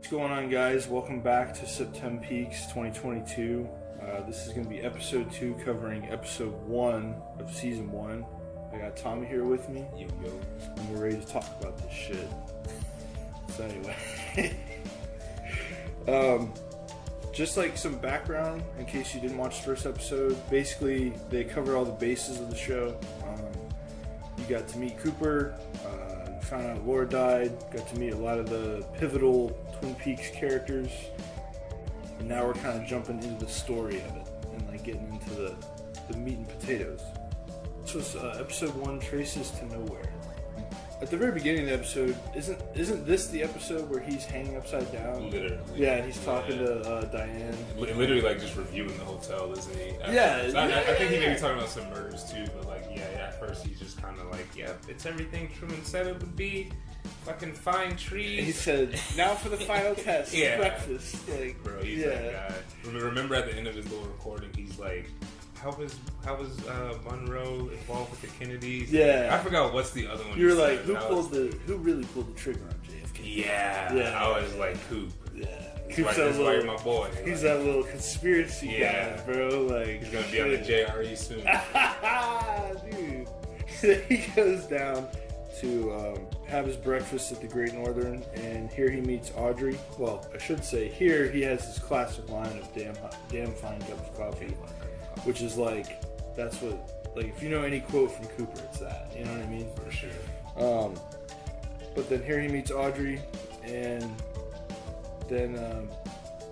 What's going on, guys? Welcome back to SeptemPeaks 2022. This is going to be episode 2 covering episode 1 of season 1. I got Tommy here with me. Yo. And we're ready to talk about this shit. So anyway. Just like some background in case you didn't watch the first episode. Basically, they cover all the bases of the show. You got to meet Cooper. Found out Laura died. Got to meet a lot of the pivotal Twin Peaks characters. And now we're kind of jumping into the story of it and like getting into the meat and potatoes. So episode 1, Traces to Nowhere. At the very beginning of the episode, isn't this the episode where he's hanging upside down? Literally. Yeah, and he's talking to Diane. Literally, like, just reviewing the hotel, isn't he? I think he may be talking about some murders, too, but, like, at first he's just kind of like, it's everything Truman said it would be. Fucking fine trees. And he said, now for the final test, breakfast. Like, bro, he's that guy. Remember at the end of his little recording, he's like, How was Monroe involved with the Kennedys? Yeah, I forgot what's the other one. You're like, who really pulled the trigger on JFK? Yeah. I was like, Coop. Yeah, Coop's right, my boy. He's that little conspiracy guy, bro. Like, he's gonna be on the JRE soon, dude. So he goes down to have his breakfast at the Great Northern, and here he meets Audrey. Well, I should say, here he has his classic line of damn fine cup of coffee. Which is like, that's what, like, if you know any quote from Cooper, it's that. You know what I mean? For sure. But then here he meets Audrey, and then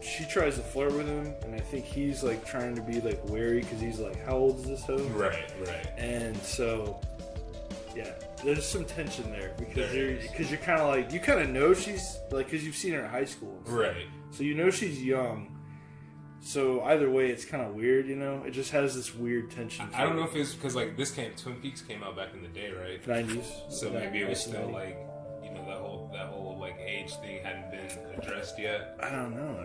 she tries to flirt with him, and I think he's like trying to be like wary because he's like, how old is this hoe? Right. And so, yeah, there's some tension there because you're kind of like, you kind of know she's like, because you've seen her in high school, right? So you know she's young. So either way, it's kind of weird, you know? It just has this weird tension. I don't know if it's because, like, Twin Peaks came out back in the day, right? 90s. So maybe it was still, like, you know, that whole, like, age thing hadn't been addressed yet. I don't know,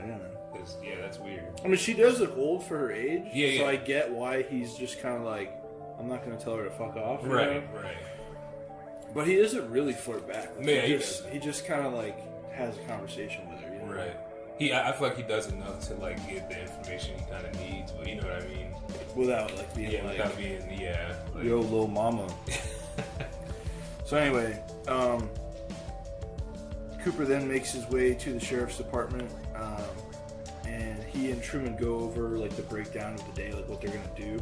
Because, that's weird. I mean, she does look old for her age. Yeah. So I get why he's just kind of like, I'm not going to tell her to fuck off. Right. But he doesn't really flirt back. Like, Yeah, he just kind of, like, has a conversation with her, you know? Right. I feel like he does enough to, like, get the information he kind of needs, but you know what I mean? Without, like, being like... without being, like, yo, little mama. So anyway, Cooper then makes his way to the sheriff's department, and he and Truman go over, like, the breakdown of the day, like, what they're going to do.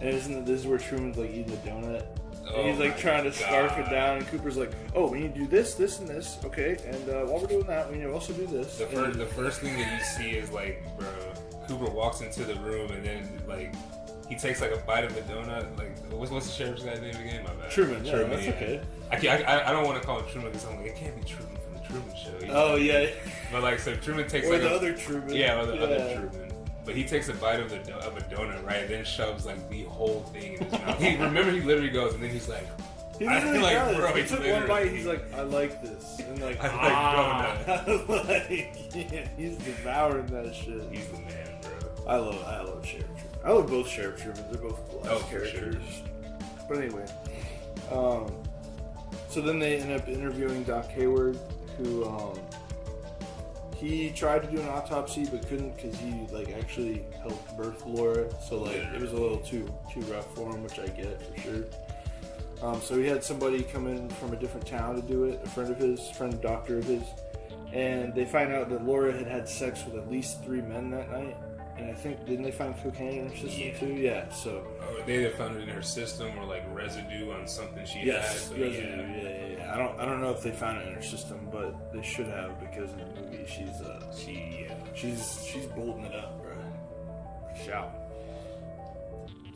And this is where Truman's, like, eating a donut. And he's like trying to scarf it down, and Cooper's like, "Oh, we need to do this, this, and this, okay? And while we're doing that, we need to also do this." The first thing that you see is like, bro, Cooper walks into the room, and then like he takes like a bite of the donut. Like, what's the sheriff's guy's name again? My bad. Truman. Yeah, that's okay. I don't want to call him Truman because I'm like, it can't be Truman from the Truman Show. You know? Yeah. But like, so Truman takes or like the other Truman. Yeah, or the other Truman. But he takes a bite of a donut, right? And then shoves like the whole thing in his mouth. He literally goes, and then he's like. He took one bite. He's like, I like this, and like, I like donut. Like, he's devouring that shit. He's the man, bro. I love Sheriff Truman. I love both Sheriff Trumans. They're both class characters. Sure. But anyway, so then they end up interviewing Doc Hayward, who he tried to do an autopsy but couldn't because he like actually helped birth Laura. So like it was a little too rough for him, which I get for sure. So he had somebody come in from a different town to do it, a doctor of his, and they find out that Laura had sex with at least 3 men that night, and I think, didn't they find cocaine in her system too? Yeah, so... They either found it in her system or like residue on something she had. Yes, residue, yeah. I don't know if they found it in her system, but they should have, because in the movie she's bolting it up, bro. Shout.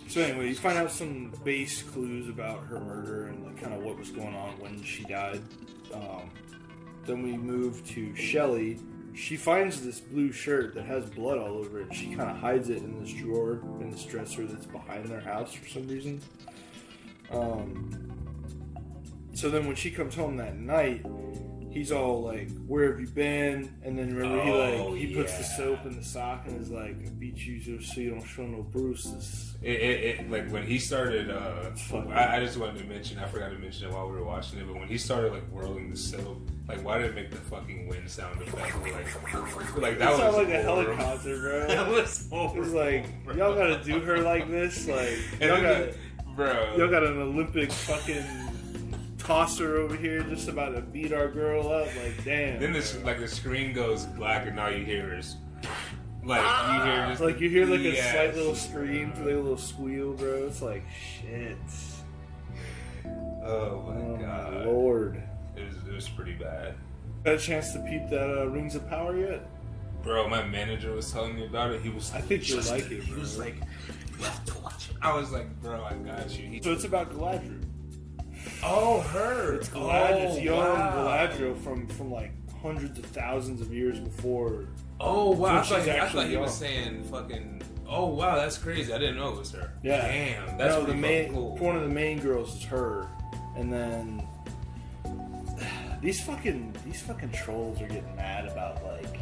So anyway, you find out some base clues about her murder and like kind of what was going on when she died. Then we move to Shelley. She finds this blue shirt that has blood all over it. She kind of hides it in this drawer in this dresser that's behind their house for some reason. So then when she comes home that night, he's all like, "Where have you been?" And then remember he puts the soap in the sock and is like, "I beat you so you don't show no bruises." It like when he started. I just wanted to mention. I forgot to mention it while we were watching it. But when he started like whirling the soap, like why did it make the fucking wind sound effect? Like that was sounded like a helicopter, bro. That was horrible. It was like, y'all gotta do her like this, like y'all got an Olympic fucking tosser over here just about to beat our girl up. Like, damn. Then this like the screen goes black and all you hear is like you hear like a slight little scream, like a little squeal, bro. It's like shit. Oh my god, Lord. It was pretty bad. Got a chance to peep that Rings of Power yet? Bro, my manager was telling me about it. He was. I think you'll like it. He was like, "You have to watch it." I was like, "Bro, I got you." So it's about Galadriel. Oh, her. It's Galadriel, young Galadriel from like hundreds of thousands of years before. Oh wow! I thought he young. was saying fucking. Oh wow, that's crazy. I didn't know it was her. Yeah. Damn, that's no, the main cool. One of the main girls is her, and then these fucking trolls are getting mad about like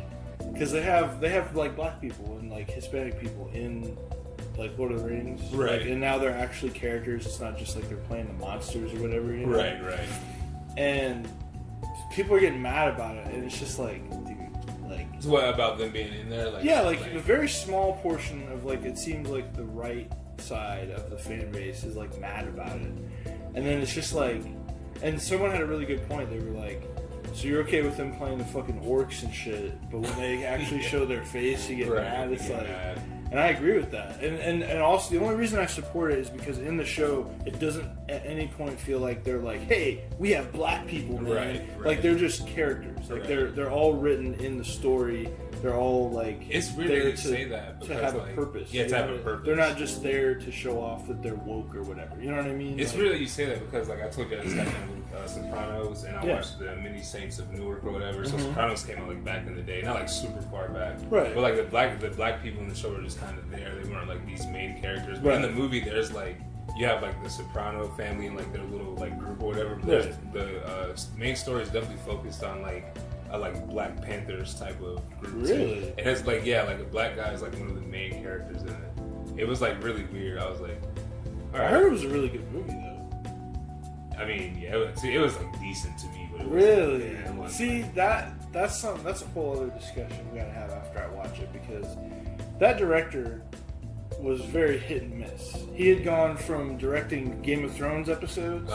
because they have like black people and like Hispanic people in like Lord of the Rings, right? Like, and now they're actually characters. It's not just like they're playing the monsters or whatever, you know? Right. And people are getting mad about it, and it's just like, dude, like, so what about them being in there? Like, yeah, like a very small portion of like it seems like the right side of the fan base is like mad about it, and then it's just like, and someone had a really good point. They were like, so you're okay with them playing the fucking orcs and shit, but when they actually show their face, you get mad. It's like. Mad. And I agree with that. And also, the only reason I support it is because in the show, it doesn't at any point feel like they're like, hey, we have black people, man. Right. Like, they're just characters. Like, they're all written in the story. They're all, like, it's weird there to say that. To have a purpose. Yeah, to have a purpose. They're not just there to show off that they're woke or whatever. You know what I mean? It's weird that you say that because, like, I told you I was watching Sopranos, and I watched the Many Saints of Newark or whatever. So Sopranos came out, like, back in the day. Not, like, super far back. Right. But, like, the black people in the show were just kind of there. They weren't, like, these main characters. But in the movie, there's, like, you have, like, the Soprano family and, like, their little, like, group or whatever. But the main story is definitely focused on, like Black Panthers type of group. Really? Too. And it's like, yeah, like a black guy is like one of the main characters in it. It was like really weird. I was like, all right. I heard it was a really good movie though. I mean, yeah, it was like decent to me, but it was, really. Yeah, see that's a whole other discussion we gotta have after I watch it because that director was very hit and miss. He had gone from directing Game of Thrones episodes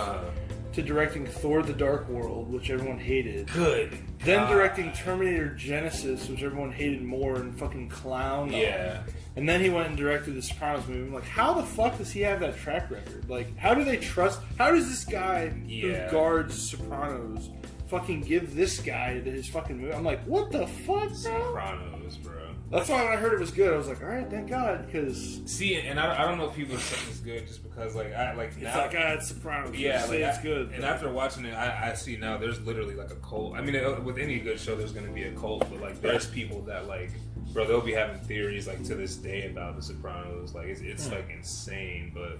to directing Thor: The Dark World, which everyone hated. Good. Then directing Terminator Genesis, which everyone hated more and fucking clowned on. And then he went and directed the Sopranos movie. I'm like, how the fuck does he have that track record? Like, how do they trust? How does this guy who guards Sopranos fucking give this guy his fucking movie? I'm like, what the fuck, bro? Sopranos, bro. That's why when I heard it was good, I was like, all right, thank God, because see, and I don't know if people are saying it's good just because like it's like it's Sopranos. Yeah, like, it's good. And after watching it, I see now there's literally like a cult. I mean, with any good show, there's gonna be a cult, but like there's people that like, bro, they'll be having theories like to this day about the Sopranos. Like it's like insane, but.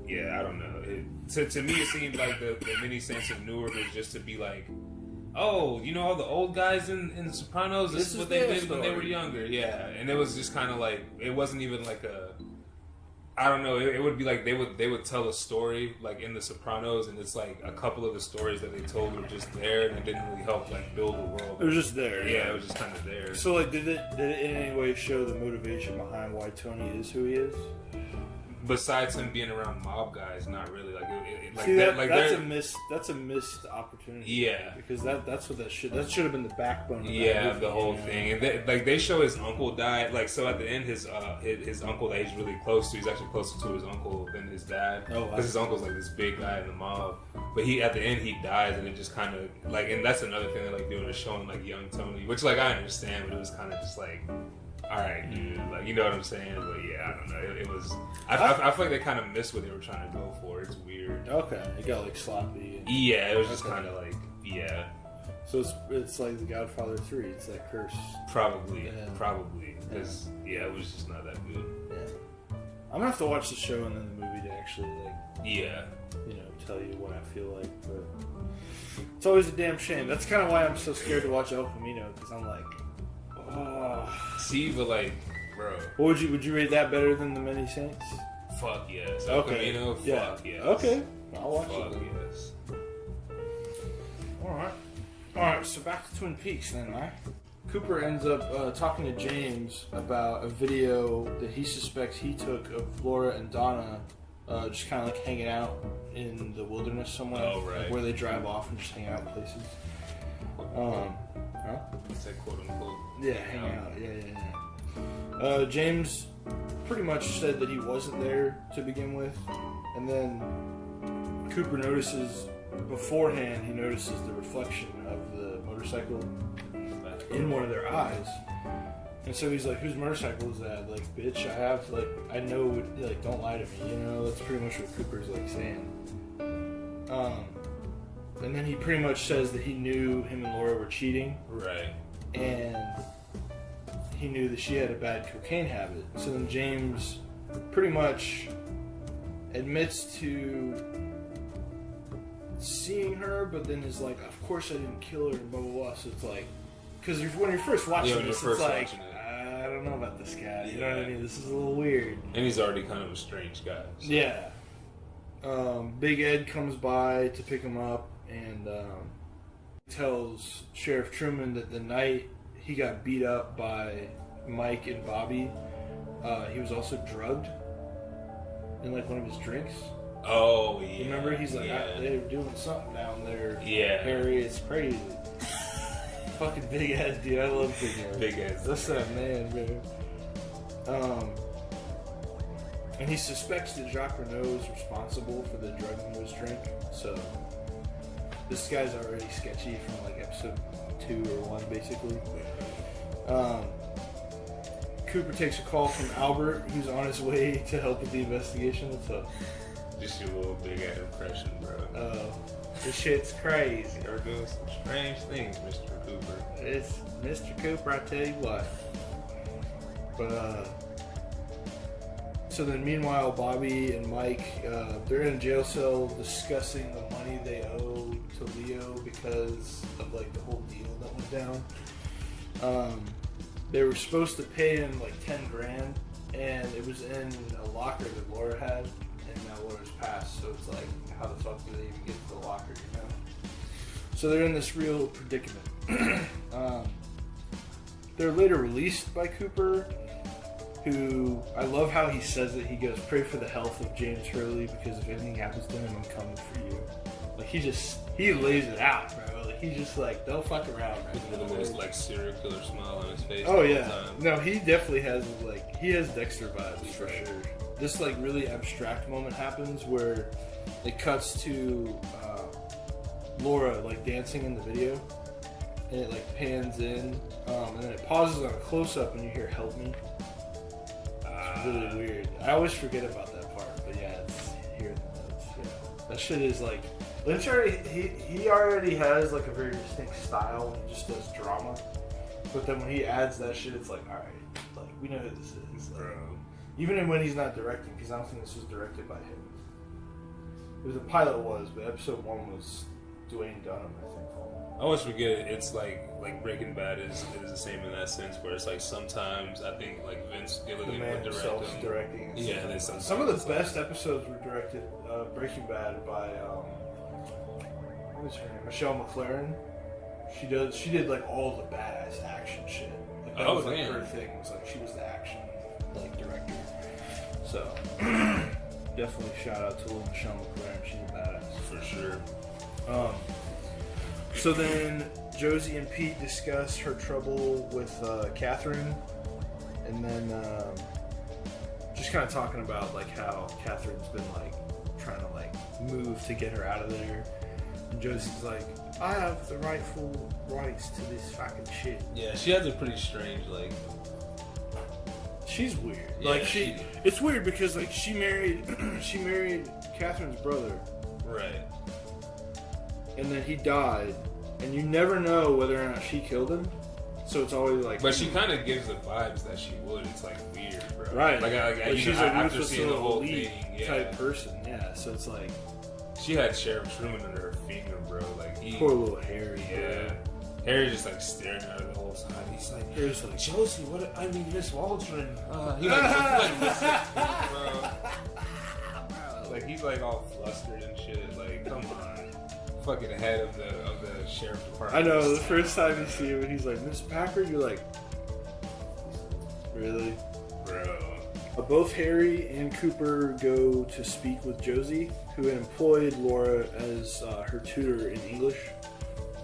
Yeah, I don't know. To me, it seemed like the Many Saints of Newark was just to be like, oh, you know all the old guys in The Sopranos? This is what they did when they were younger. Yeah, and it was just kind of like, it wasn't even like a, I don't know, it would be like they would tell a story like in The Sopranos, and it's like a couple of the stories that they told were just there, and it didn't really help like build the world. It was just there. Yeah, it was just kind of there. So like, did it in any way show the motivation behind why Tony is who he is? Besides him being around mob guys, not really. Like, see, that's a missed opportunity. Yeah, because that's what that should have been the backbone. Of that movie, the whole thing, and they show his uncle died. Like, so at the end, his uncle that he's really close to, he's actually closer to his uncle than his dad. Oh, because his uncle's like this big guy in the mob. But at the end he dies, and it just kind of like, and that's another thing they like doing is showing like young Tony, which like I understand, but it was kind of just like. All right, dude. Like, you know what I'm saying? But yeah, I don't know. It was. I feel like they kind of missed what they were trying to go for. It's weird. Okay, it got like sloppy. Yeah, it was just kind of like So it's like The Godfather 3. It's that curse. Probably, because it was just not that good. Yeah. I'm gonna have to watch the show and then the movie to actually Yeah. Tell you what I feel like. But it's always a damn shame. That's kind of why I'm so scared to watch El Camino, because I'm like, oh. See, but like, bro. What would you rate that better than the Many Saints? Fuck yes. El Camino. Yeah. Fuck yes. Okay. I'll watch it. Fuck yes. All right. So back to Twin Peaks then, right? Cooper ends up talking to James about a video that he suspects he took of Laura and Donna just kind of like hanging out in the wilderness somewhere. Oh, right. Like where they drive off and just hang out in places. It's like quote unquote. Yeah, hang out. Yeah. James pretty much said that he wasn't there to begin with, and then Cooper notices beforehand. He notices the reflection of the motorcycle in one of their eyes, and so he's like, "Whose motorcycle is that? Like, bitch, I know. Like, don't lie to me. That's pretty much what Cooper's like saying." And then he pretty much says that he knew him and Laura were cheating, Right. and he knew that she had a bad cocaine habit. So then James pretty much admits to seeing her, but then is like, "Of course I didn't kill her," and blah blah blah. So it's like, because when you're first watching this, it's like, I don't know about this guy. You know what I mean? This is a little weird. And he's already kind of a strange guy. So. Yeah. Big Ed comes by to pick him up and tells Sheriff Truman that the night he got beat up by Mike and Bobby, he was also drugged in like one of his drinks. Oh, yeah. Remember? He's like, they were doing something down there. Yeah. Harry, it's crazy. Fucking Big Ed, dude. I love Big Ed. Big Ed. That's that man, man. And he suspects that Jacques Renault is responsible for the drugging of his drink. So this guy's already sketchy from like episode 2 or 1, basically. Cooper takes a call from Albert, who's on his way to help with the investigation. What's up? Just your little Big Ed impression, bro. This shit's crazy. You're doing some strange things, Mr. Cooper. It's Mr. Cooper, I tell you what. But, so then meanwhile, Bobby and Mike, they're in a jail cell discussing the money they owe to Leo because of like the whole deal that went down. They were supposed to pay him like 10 grand, and it was in a locker that Laura had, and now Laura's passed, so it's like, how the fuck do they even get to the locker, So they're in this real predicament. They're later released by Cooper, who, I love how he says it. He goes, "Pray for the health of James Hurley, because if anything happens to him, I'm coming for you." Like, he lays it out, bro. Like, he's just like, don't fuck around, right? With the most like serial killer smile on his face. Oh, yeah. The time. No, he definitely has, like, he has Dexter vibes, for sure. This, like, really abstract moment happens where it cuts to Laura, like, dancing in the video, and it, like, pans in, and then it pauses on a close-up, and you hear, "Help me." It's really weird. I always forget about that part, but yeah, it's here in the notes. Yeah. That shit is, like, Lynch he already has, like, a very distinct style when he just does drama, but then when he adds that shit, it's like, alright, like, we know who this is. Like, even when he's not directing, because I don't think this was directed by him. It was, the pilot was, but episode 1 was Dwayne Dunham, I think. I always forget it's like Breaking Bad is the same in that sense, where it's like sometimes I think like Vince Gilligan would direct them. Directing. Yeah, some of the best episodes were directed Breaking Bad by what was her name? Michelle McLaren. She did like all the badass action shit. Like, that was like her thing. Was like she was the action like director. So definitely shout out to Michelle McLaren. She's a badass for sure. So then Josie and Pete discuss her trouble with Catherine, and then just kind of talking about like how Catherine's been like trying to like move to get her out of there. And Josie's like, "I have the rightful rights to this fucking shit." Yeah, she has a pretty strange like. She's weird. Yeah, like it's weird because like she married Catherine's brother. Right. And then he died, and you never know whether or not she killed him. So it's always like. But she kind of gives the vibes that she would. It's like weird, bro. Right. Like she's know, a after ruthless seeing the little whole elite thing, type person. Yeah. So it's like. She had Sheriff Truman under her finger, bro. Like poor little Harry. Yeah. Bro. Harry's just like staring at her the whole time. He's like, Josie, what? I mean, Miss Waldron. He like bro. Like he's like all flustered and shit. Like, come on, fucking head of the sheriff department. I know. The first time you see him, and he's like, Miss Packard. You're like, really, bro. Both Harry and Cooper go to speak with Josie, who had employed Laura as her tutor in English.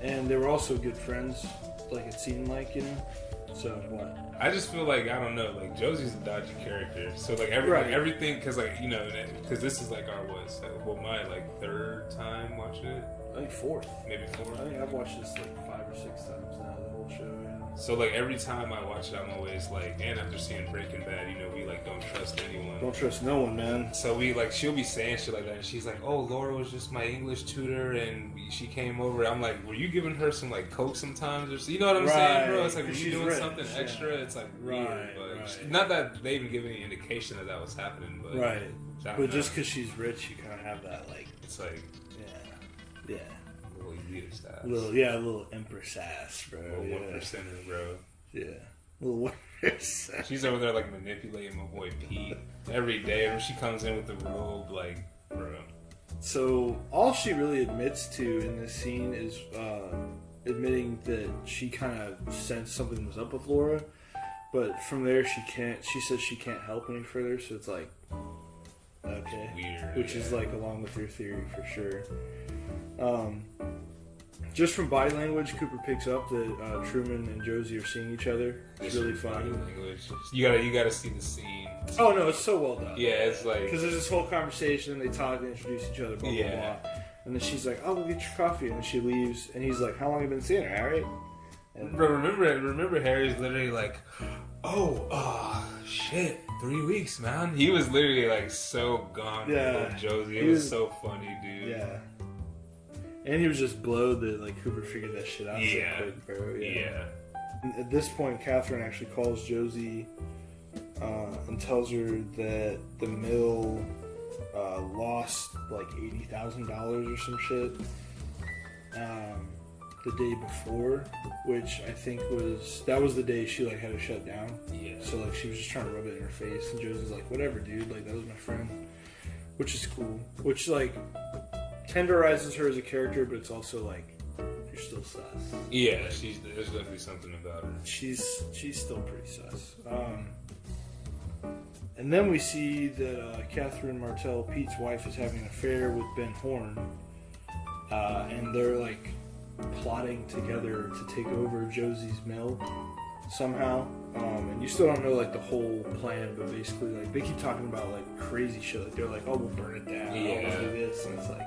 And they were also good friends, like it seemed like, you know? So, what? I just feel like, I don't know, like, Josie's a dodgy character. So, like, everything, because, like, you know, because this is, like, my, like, third time watching it. I think fourth. Maybe fourth. I think I've watched this, like, 5 or 6 times now, the whole show, yeah. So, like, every time I watch it, I'm always, like, and after seeing Breaking Bad, you know, we, like, don't trust anyone. Don't trust no one, man. So we, like, she'll be saying shit like that, and she's like, oh, Laura was just my English tutor, and she came over. I'm like, were you giving her some, like, Coke sometimes? Or you know what I'm saying, bro? It's like, were you doing something extra? It's, like, weird. But not that they even give any indication that was happening, but... Right. But just because she's rich, you kind of have that, like... It's like... Yeah. A little elitist ass. A little empress ass, bro. A little 1%er, bro. Yeah. A little 1%. She's over there, like, manipulating my boy Pete every day. When she comes in with the robe, like, bro. So, all she really admits to in this scene is admitting that she kind of sensed something was up with Laura. But from there, she says she can't help any further, so it's like, okay. Weird. Which is, like, along with your theory for sure. Just from body language, Cooper picks up that Truman and Josie are seeing each other. It's really funny. You gotta see the scene. Oh no, it's so well done. Yeah, it's like because there's this whole conversation. They talk, they introduce each other, blah blah blah. And then she's like, "Oh, we'll get your coffee," and then she leaves. And he's like, "How long have you been seeing her, Harry?" And bro, remember Harry's literally like, shit, 3 weeks, man. He was literally like so gone with Josie. It was so funny, dude. Yeah. And he was just blowed that like Cooper figured that shit out so quick, bro. Yeah. And at this point, Catherine actually calls Josie and tells her that the mill lost like $80,000 or some shit the day before, which I think was the day she like had to shut down. Yeah. So like she was just trying to rub it in her face, and Josie's like, "Whatever, dude. Like that was my friend," which is cool. Which like tenderizes her as a character, but it's also like you're still sus. Yeah, there's definitely something about her. She's still pretty sus. And then we see that Catherine Martell, Pete's wife, is having an affair with Ben Horn, and they're like plotting together to take over Josie's mill somehow. And you still don't know like the whole plan, but basically like they keep talking about like crazy shit. Like they're like, "Oh, we'll burn it down. Yeah. We'll do this," and it's like,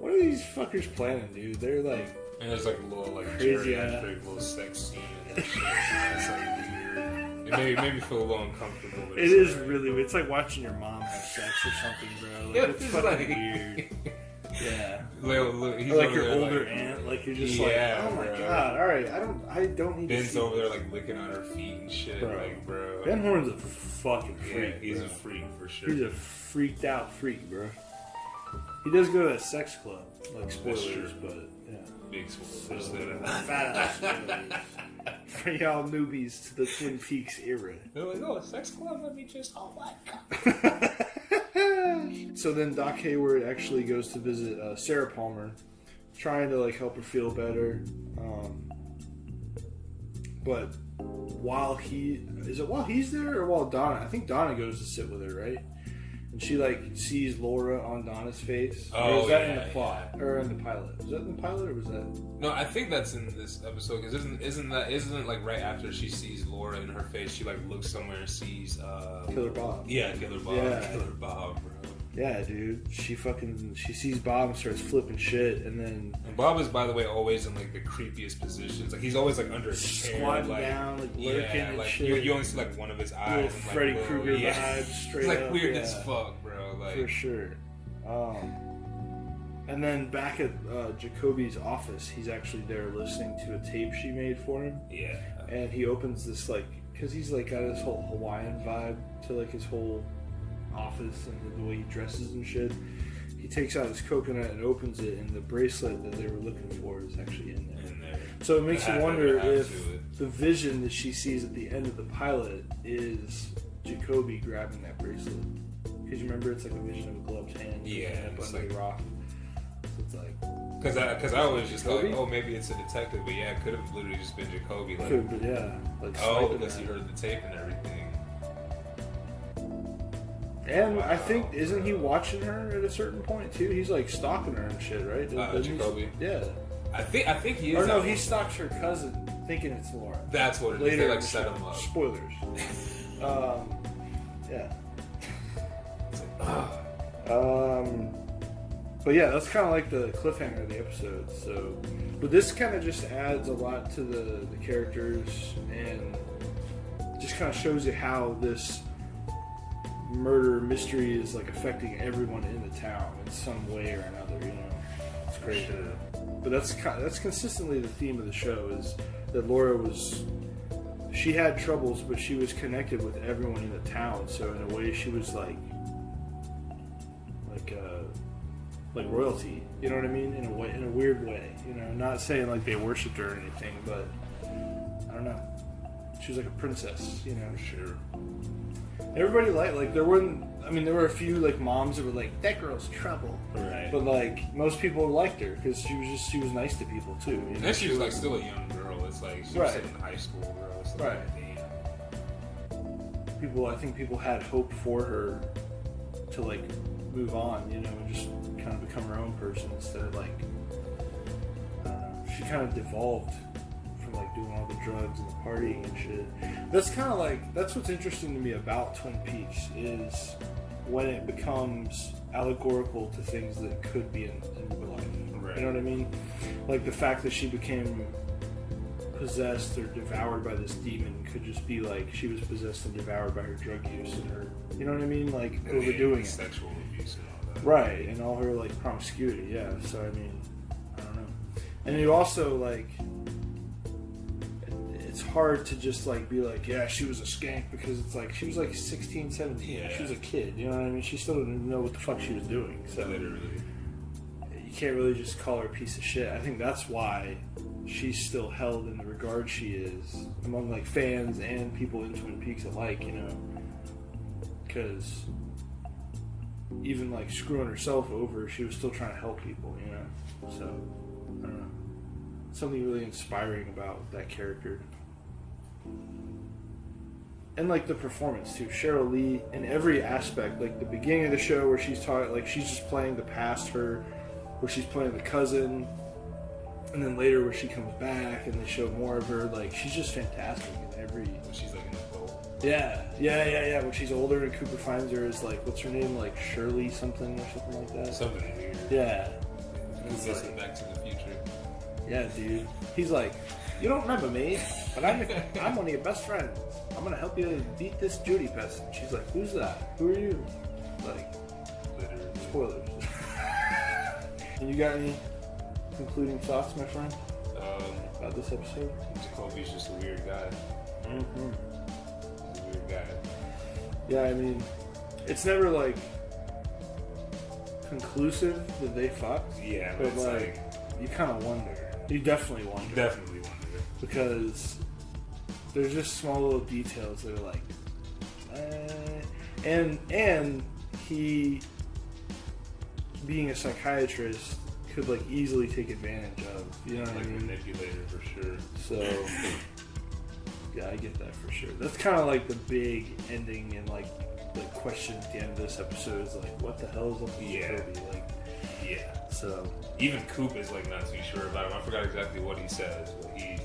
what are these fuckers planning, dude? They're like, and there's like a little like crazy geriatric little sex scene and that shit. It's like weird. It made me feel a little uncomfortable. It is really weird. It's like watching your mom have sex or something, bro. Like, it's fucking like weird. Yeah. He's like your there, older like, aunt, like you're just like, oh my god, all right, I don't need. Ben's to over there like licking on her feet and shit, bro. Ben Horn's a fucking freak. Yeah, he's bro. a freak for sure. He's a freaked out freak, bro. He does go to a sex club, like spoilers, but yeah, big spoilers. Fat ass spoilers. For y'all newbies to the Twin Peaks era. They're like, oh, a sex club? Let me just, oh my god. So then Doc Hayward actually goes to visit Sarah Palmer, trying to like help her feel better. But while he's there or while Donna? I think Donna goes to sit with her, right? And she like sees Laura on Donna's face. Oh, or was that in the plot or in the pilot? Was that in the pilot or was that? No, I think that's in this episode because isn't it like right after she sees Laura in her face, she like looks somewhere and sees Killer Bob. Yeah, Killer Bob. Yeah. Killer Bob, bro. Yeah, dude. She sees Bob and starts flipping shit, and then. And Bob is, by the way, always in like the creepiest positions. Like he's always like under a chair, squatting like, down, like lurking and like shit. You only see like one of his eyes. Little and, like, Freddy Krueger vibes, straight It's like up, weird as fuck, bro. Like for sure. And then back at Jacoby's office, he's actually there listening to a tape she made for him. Yeah. And he opens this, like, because he's like got this whole Hawaiian vibe to like his whole office and the way he dresses and shit. He takes out his coconut and opens it, and the bracelet that they were looking for is actually in there. So it makes you wonder if the vision that she sees at the end of the pilot is Jacoby grabbing that bracelet. Because you remember, it's like a vision of a gloved hand. Yeah, it's like a rock. So it's like, because I was just like, oh, maybe it's a detective, but yeah, it could have literally just been Jacoby. Like, could, but yeah, like because he heard the tape and everything. And I think, isn't he watching her at a certain point too? He's like stalking her and shit, right? Jacoby. Yeah. I think he is. Or no, he stalks her cousin, thinking it's Laura. That's what it is. They like set him up. Spoilers. Yeah. But yeah, that's kind of like the cliffhanger of the episode. So, but this kind of just adds a lot to the characters, and just kind of shows you how this murder mystery is like affecting everyone in the town in some way or another. You know, it's great. But that's consistently the theme of the show, is that Laura she had troubles, but she was connected with everyone in the town. So in a way, she was like royalty. You know what I mean? In a weird way. You know, not saying like they worshipped her or anything, but I don't know. She was like a princess. You know, sure. Everybody there were a few like moms that were like, that girl's trouble. Right. But like most people liked her because she was nice to people too. You know? And she was like still a young girl. It's like she was still in high school, girl. It's like, damn. I think people had hope for her to like move on, you know, and just kind of become her own person instead of like, I don't know. She kind of devolved from like doing all the drugs and the partying and shit. That's kind of like, that's what's interesting to me about Twin Peaks, is when it becomes allegorical to things that could be in real life. Right. You know what I mean? Like the fact that she became possessed or devoured by this demon could just be like she was possessed and devoured by her drug use and her, you know what I mean? Like overdoing it. Sexual abuse and all that. Right, and all her like promiscuity, yeah. So I mean, I don't know. And you also like, it's hard to just like be like, yeah, she was a skank, because it's like she was like 16, 17. Yeah. She was a kid, you know what I mean? She still didn't know what the fuck she was doing. So literally, you can't really just call her a piece of shit. I think that's why she's still held in the regard she is among like fans and people in Twin Peaks alike, you know, because even like screwing herself over, she was still trying to help people, you know. So I don't know, something really inspiring about that character. And like the performance too, Cheryl Lee in every aspect. Like the beginning of the show where she's talking, like she's just playing the past her, where she's playing the cousin, and then later where she comes back and they show more of her. Like she's just fantastic in every. when she's like an adult. Yeah. When she's older and Cooper finds her as like, what's her name, like Shirley something or something like that. Something weird. Yeah. It's like Back to the Future. Yeah, dude. He's like, you don't remember me, but I'm one of your best friends. I'm gonna help you beat this Judy person. She's like, who's that? Who are you? Like, Literally. spoilers. And you got any concluding thoughts, my friend, about this episode? Jacoby's just a weird guy. Mm-hmm. He's a weird guy. Yeah, I mean, it's never like conclusive that they fucked. Yeah, but it's like you kind of wonder. You definitely wonder. Definitely wonder. Because there's just small little details that are like, and he, being a psychiatrist, could like easily take advantage of, you know what I mean? Manipulator for sure. So yeah, I get that for sure. That's kind of like the big ending and like the question at the end of this episode is like, what the hell is up with Jacoby? Like, yeah. So even Coop is like not too sure about him. I forgot exactly what he says, but he's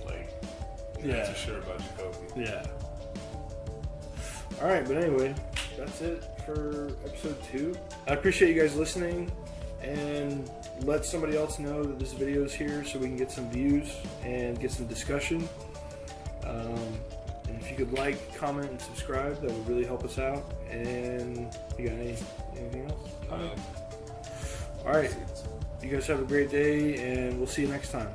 not too sure about Jacoby. Yeah. All right, but anyway, that's it for episode 2. I appreciate you guys listening, and let somebody else know that this video is here so we can get some views and get some discussion. And if you could like, comment, and subscribe, that would really help us out. And you got anything else? All right. You guys have a great day, and we'll see you next time.